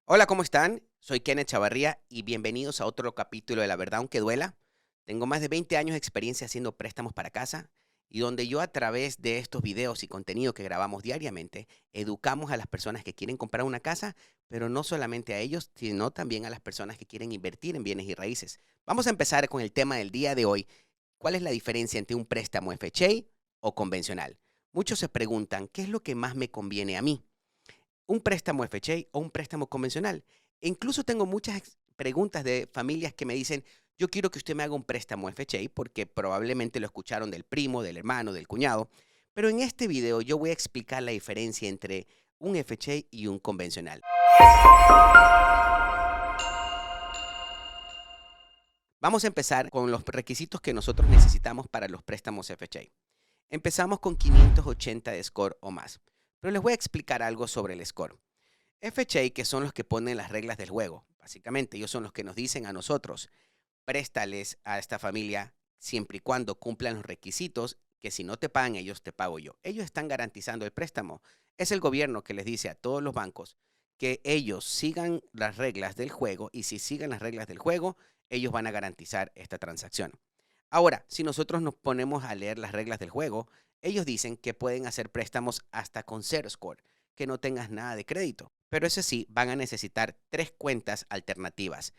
Hola, ¿cómo están? Soy Kenneth Chavarría y bienvenidos a otro capítulo de La Verdad Aunque Duela. Tengo más de 20 años de experiencia haciendo préstamos para casa y donde yo a través de estos videos y contenido que grabamos diariamente, educamos a las personas que quieren comprar una casa, pero no solamente a ellos, sino también a las personas que quieren invertir en bienes y raíces. Vamos a empezar con el tema del día de hoy. ¿Cuál es la diferencia entre un préstamo FHA o convencional? Muchos se preguntan, ¿qué es lo que más me conviene a mí? ¿Un préstamo FHA o un préstamo convencional? E incluso tengo muchas preguntas de familias que me dicen, yo quiero que usted me haga un préstamo FHA porque probablemente lo escucharon del primo, del hermano, del cuñado. Pero en este video yo voy a explicar la diferencia entre un FHA y un convencional. Vamos a empezar con los requisitos que nosotros necesitamos para los préstamos FHA. Empezamos con 580 de score o más. Pero les voy a explicar algo sobre el score. FHA, que son los que ponen las reglas del juego. Básicamente, ellos son los que nos dicen a nosotros, préstales a esta familia siempre y cuando cumplan los requisitos, que si no te pagan ellos, te pago yo. Ellos están garantizando el préstamo. Es el gobierno que les dice a todos los bancos que ellos sigan las reglas del juego y si siguen las reglas del juego, ellos van a garantizar esta transacción. Ahora, si nosotros nos ponemos a leer las reglas del juego, ellos dicen que pueden hacer préstamos hasta con cero score, que no tengas nada de crédito. Pero eso sí, van a necesitar tres cuentas alternativas.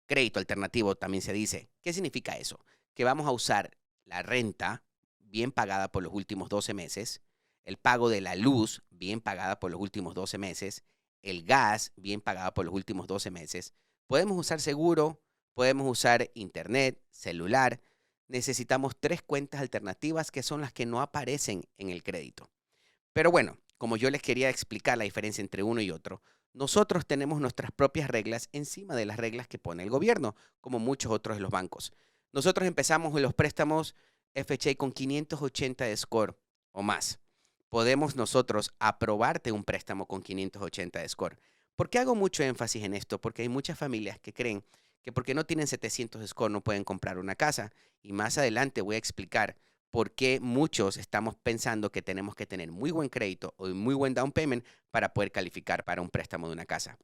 Crédito alternativo también se dice. ¿Qué significa eso? Que vamos a usar la renta bien pagada por los últimos 12 meses, el pago de la luz bien pagada por los últimos 12 meses, el gas bien pagado por los últimos 12 meses. Podemos usar seguro, podemos usar internet, celular. Necesitamos tres cuentas alternativas que son las que no aparecen en el crédito. Pero bueno, como yo les quería explicar la diferencia entre uno y otro, nosotros tenemos nuestras propias reglas encima de las reglas que pone el gobierno, como muchos otros de los bancos. Nosotros empezamos en los préstamos FHA con 580 de score o más. Podemos nosotros aprobarte un préstamo con 580 de score. ¿Por qué hago mucho énfasis en esto? Porque hay muchas familias que creen que porque no tienen 700 de score no pueden comprar una casa. Y más adelante voy a explicar por qué muchos estamos pensando que tenemos que tener muy buen crédito o muy buen down payment para poder calificar para un préstamo de una casa.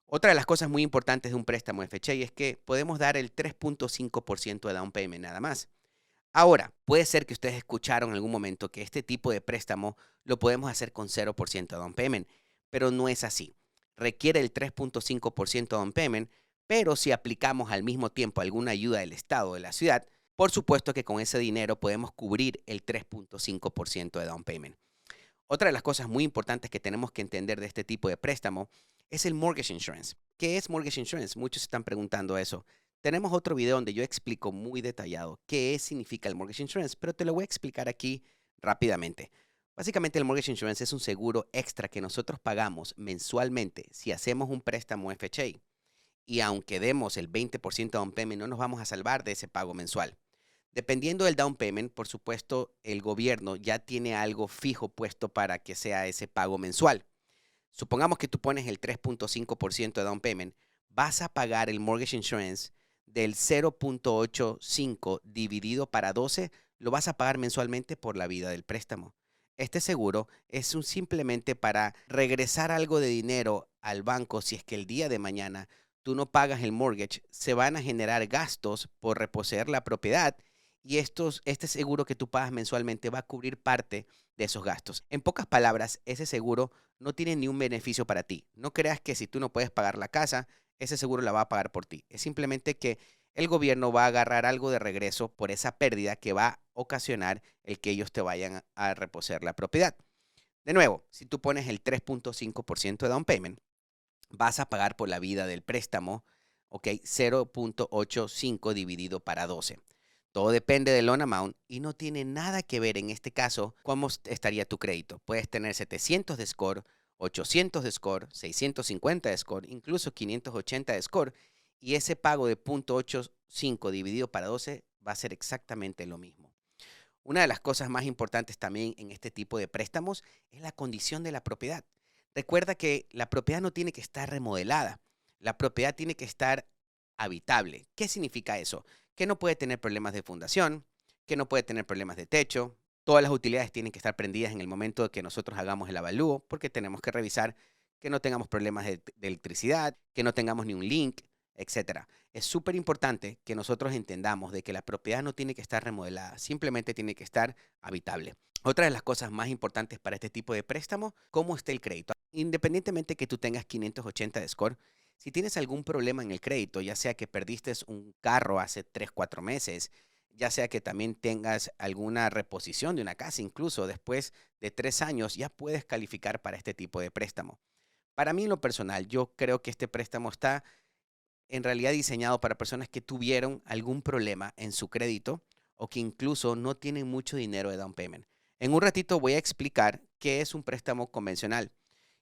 Otra de las cosas muy importantes de un préstamo FHA es que podemos dar el 3.5% de down payment nada más. Ahora, puede ser que ustedes escucharon en algún momento que este tipo de préstamo lo podemos hacer con 0% de down payment, pero no es así. Requiere el 3.5% de down payment, pero si aplicamos al mismo tiempo alguna ayuda del Estado o de la ciudad, por supuesto que con ese dinero podemos cubrir el 3.5% de down payment. Otra de las cosas muy importantes que tenemos que entender de este tipo de préstamo es el mortgage insurance. ¿Qué es mortgage insurance? Muchos están preguntando eso. Tenemos otro video donde yo explico muy detallado significa el mortgage insurance, pero te lo voy a explicar aquí rápidamente. Básicamente el mortgage insurance es un seguro extra que nosotros pagamos mensualmente si hacemos un préstamo FHA. Y aunque demos el 20% de down payment, no nos vamos a salvar de ese pago mensual. Dependiendo del down payment, por supuesto, el gobierno ya tiene algo fijo puesto para que sea ese pago mensual. Supongamos que tú pones el 3.5% de down payment, vas a pagar el mortgage insurance del 0.85 dividido para 12, lo vas a pagar mensualmente por la vida del préstamo. Este seguro es simplemente para regresar algo de dinero al banco si es que el día de mañana tú no pagas el mortgage, se van a generar gastos por reposeer la propiedad y este seguro que tú pagas mensualmente va a cubrir parte de esos gastos. En pocas palabras, ese seguro no tiene ni un beneficio para ti. No creas que si tú no puedes pagar la casa, ese seguro la va a pagar por ti. Es simplemente que el gobierno va a agarrar algo de regreso por esa pérdida que va a ocasionar el que ellos te vayan a reposer la propiedad. De nuevo, si tú pones el 3.5% de down payment, vas a pagar por la vida del préstamo, ¿ok? 0.85 dividido para 12. Todo depende del loan amount y no tiene nada que ver en este caso cómo estaría tu crédito. Puedes tener 700 de score, 800 de score, 650 de score, incluso 580 de score y ese pago de 0.85 dividido para 12 va a ser exactamente lo mismo. Una de las cosas más importantes también en este tipo de préstamos es la condición de la propiedad. Recuerda que la propiedad no tiene que estar remodelada. La propiedad tiene que estar habitable. ¿Qué significa eso? Que no puede tener problemas de fundación, que no puede tener problemas de techo. Todas las utilidades tienen que estar prendidas en el momento de que nosotros hagamos el avalúo, porque tenemos que revisar que no tengamos problemas de electricidad, que no tengamos ni un link, etcétera. Es súper importante que nosotros entendamos de que la propiedad no tiene que estar remodelada, simplemente tiene que estar habitable. Otra de las cosas más importantes para este tipo de préstamo, cómo está el crédito. Independientemente que tú tengas 580 de score, si tienes algún problema en el crédito, ya sea que perdiste un carro hace 3, 4 meses, ya sea que también tengas alguna reposición de una casa, incluso después de 3 años, ya puedes calificar para este tipo de préstamo. Para mí, en lo personal, yo creo que este préstamo está en realidad diseñado para personas que tuvieron algún problema en su crédito o que incluso no tienen mucho dinero de down payment. En un ratito voy a explicar qué es un préstamo convencional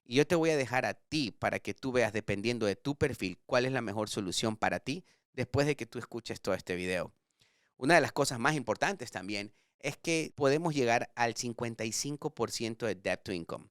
y yo te voy a dejar a ti para que tú veas, dependiendo de tu perfil, cuál es la mejor solución para ti después de que tú escuches todo este video. Una de las cosas más importantes también es que podemos llegar al 55% de debt to income.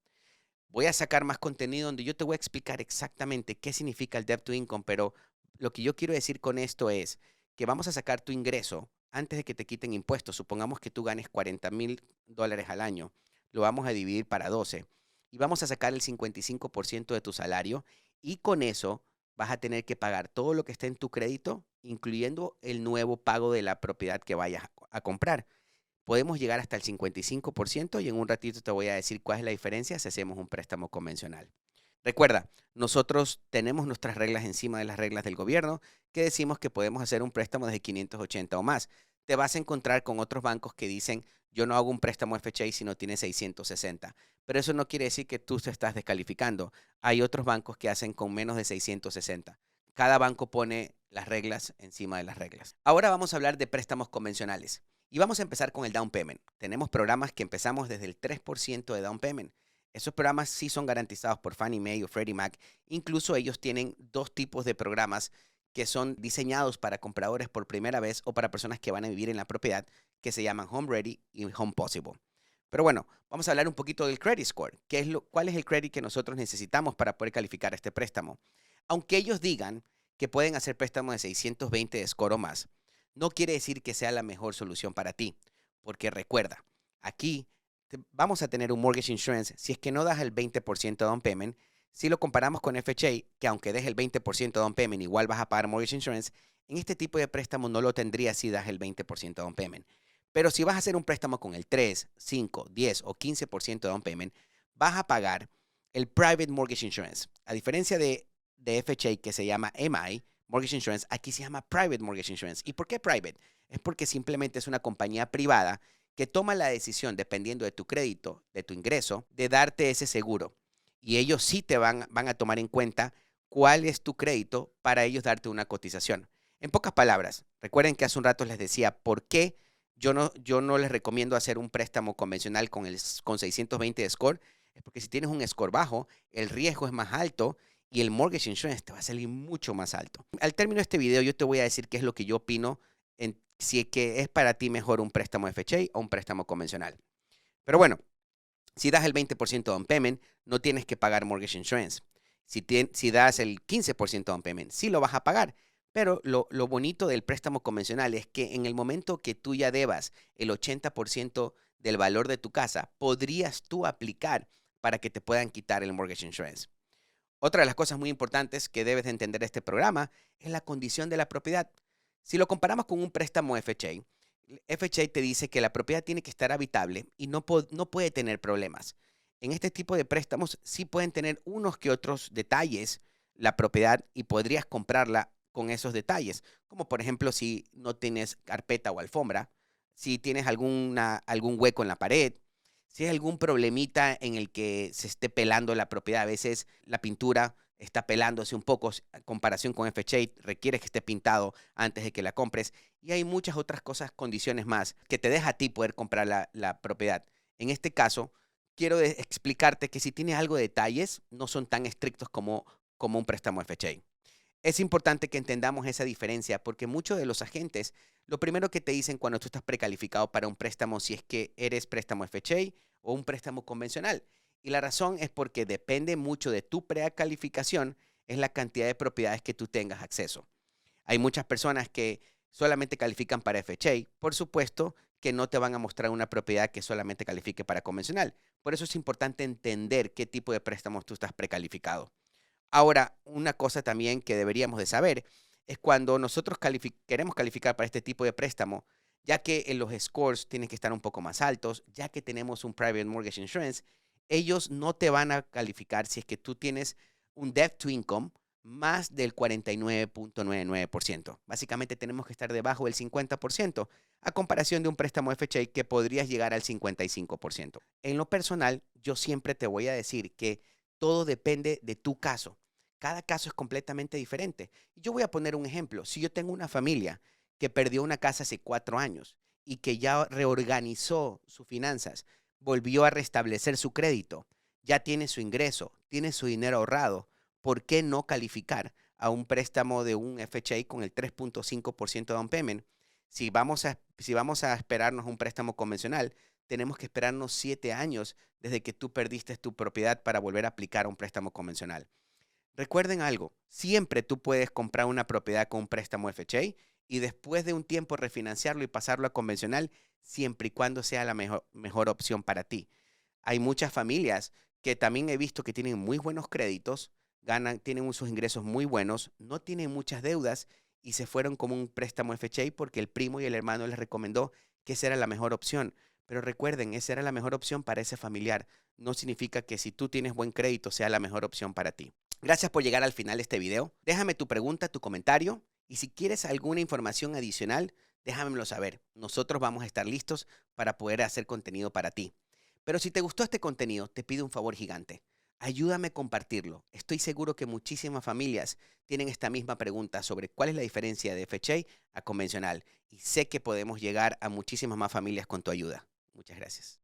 Voy a sacar más contenido donde yo te voy a explicar exactamente qué significa el debt to income, pero lo que yo quiero decir con esto es que vamos a sacar tu ingreso antes de que te quiten impuestos. Supongamos que tú ganes $40,000 al año, lo vamos a dividir para 12 y vamos a sacar el 55% de tu salario y con eso vas a tener que pagar todo lo que está en tu crédito, incluyendo el nuevo pago de la propiedad que vayas a comprar. Podemos llegar hasta el 55% y en un ratito te voy a decir cuál es la diferencia si hacemos un préstamo convencional. Recuerda, nosotros tenemos nuestras reglas encima de las reglas del gobierno que decimos que podemos hacer un préstamo desde 580 o más. Te vas a encontrar con otros bancos que dicen, yo no hago un préstamo FHA si no tiene 660. Pero eso no quiere decir que tú te estás descalificando. Hay otros bancos que hacen con menos de 660. Cada banco pone las reglas encima de las reglas. Ahora vamos a hablar de préstamos convencionales. Y vamos a empezar con el down payment. Tenemos programas que empezamos desde el 3% de down payment. Esos programas sí son garantizados por Fannie Mae o Freddie Mac. Incluso ellos tienen dos tipos de programas que son diseñados para compradores por primera vez o para personas que van a vivir en la propiedad, que se llaman Home Ready y Home Possible. Pero bueno, vamos a hablar un poquito del credit score. ¿Cuál es el credit que nosotros necesitamos para poder calificar este préstamo? Aunque ellos digan que pueden hacer préstamos de 620 de score o más, no quiere decir que sea la mejor solución para ti. Porque recuerda, aquí vamos a tener un mortgage insurance si es que no das el 20% de down payment. Si lo comparamos con FHA, que aunque des el 20% de down payment, igual vas a pagar mortgage insurance, en este tipo de préstamo no lo tendrías si das el 20% de down payment. Pero si vas a hacer un préstamo con el 3, 5, 10 o 15% de down payment, vas a pagar el private mortgage insurance. A diferencia de FHA, que se llama MI, Mortgage Insurance, aquí se llama Private Mortgage Insurance. ¿Y por qué Private? Es porque simplemente es una compañía privada que toma la decisión, dependiendo de tu crédito, de tu ingreso, de darte ese seguro. Y ellos sí te van a tomar en cuenta cuál es tu crédito para ellos darte una cotización. En pocas palabras, recuerden que hace un rato les decía por qué yo no les recomiendo hacer un préstamo convencional con 620 de score. Es porque si tienes un score bajo, el riesgo es más alto y el mortgage insurance te va a salir mucho más alto. Al término de este video, yo te voy a decir qué es lo que yo opino en si es que es para ti mejor un préstamo FHA o un préstamo convencional. Pero bueno, si das el 20% down payment, no tienes que pagar mortgage insurance. Si das el 15% down payment, sí lo vas a pagar. Pero lo bonito del préstamo convencional es que en el momento que tú ya debas el 80% del valor de tu casa, podrías tú aplicar para que te puedan quitar el mortgage insurance. Otra de las cosas muy importantes que debes de entender de este programa es la condición de la propiedad. Si lo comparamos con un préstamo FHA, FHA te dice que la propiedad tiene que estar habitable y no puede tener problemas. En este tipo de préstamos sí pueden tener unos que otros detalles la propiedad y podrías comprarla con esos detalles, como por ejemplo si no tienes carpeta o alfombra, si tienes algún hueco en la pared, si hay algún problemita en el que se esté pelando la propiedad. A veces la pintura está pelándose un poco en comparación con FHA, requiere que esté pintado antes de que la compres. Y hay muchas otras cosas, condiciones más, que te deja a ti poder comprar la propiedad. En este caso, quiero explicarte que si tienes algo de detalles, no son tan estrictos como un préstamo FHA. Es importante que entendamos esa diferencia porque muchos de los agentes, lo primero que te dicen cuando tú estás precalificado para un préstamo, si es que eres préstamo FHA o un préstamo convencional. Y la razón es porque depende mucho de tu precalificación, es la cantidad de propiedades que tú tengas acceso. Hay muchas personas que solamente califican para FHA. Por supuesto que no te van a mostrar una propiedad que solamente califique para convencional. Por eso es importante entender qué tipo de préstamos tú estás precalificado. Ahora, una cosa también que deberíamos de saber es cuando nosotros queremos calificar para este tipo de préstamo, ya que en los scores tienen que estar un poco más altos, ya que tenemos un Private Mortgage Insurance, ellos no te van a calificar si es que tú tienes un debt to income más del 49.99%. Básicamente tenemos que estar debajo del 50% a comparación de un préstamo FHA que podrías llegar al 55%. En lo personal, yo siempre te voy a decir que todo depende de tu caso. Cada caso es completamente diferente. Yo voy a poner un ejemplo. Si yo tengo una familia que perdió una casa hace 4 años y que ya reorganizó sus finanzas, volvió a restablecer su crédito, ya tiene su ingreso, tiene su dinero ahorrado, ¿por qué no calificar a un préstamo de un FHA con el 3.5% down payment? Si vamos a esperarnos un préstamo convencional, tenemos que esperarnos 7 años desde que tú perdiste tu propiedad para volver a aplicar a un préstamo convencional. Recuerden algo, siempre tú puedes comprar una propiedad con un préstamo FHA y después de un tiempo refinanciarlo y pasarlo a convencional, siempre y cuando sea la mejor opción para ti. Hay muchas familias que también he visto que tienen muy buenos créditos, tienen sus ingresos muy buenos, no tienen muchas deudas y se fueron como un préstamo FHA porque el primo y el hermano les recomendó que esa era la mejor opción. Pero recuerden, esa era la mejor opción para ese familiar. No significa que si tú tienes buen crédito sea la mejor opción para ti. Gracias por llegar al final de este video. Déjame tu pregunta, tu comentario y si quieres alguna información adicional, déjamelo saber. Nosotros vamos a estar listos para poder hacer contenido para ti. Pero si te gustó este contenido, te pido un favor gigante. Ayúdame a compartirlo. Estoy seguro que muchísimas familias tienen esta misma pregunta sobre cuál es la diferencia de FHA a convencional. Y sé que podemos llegar a muchísimas más familias con tu ayuda. Muchas gracias.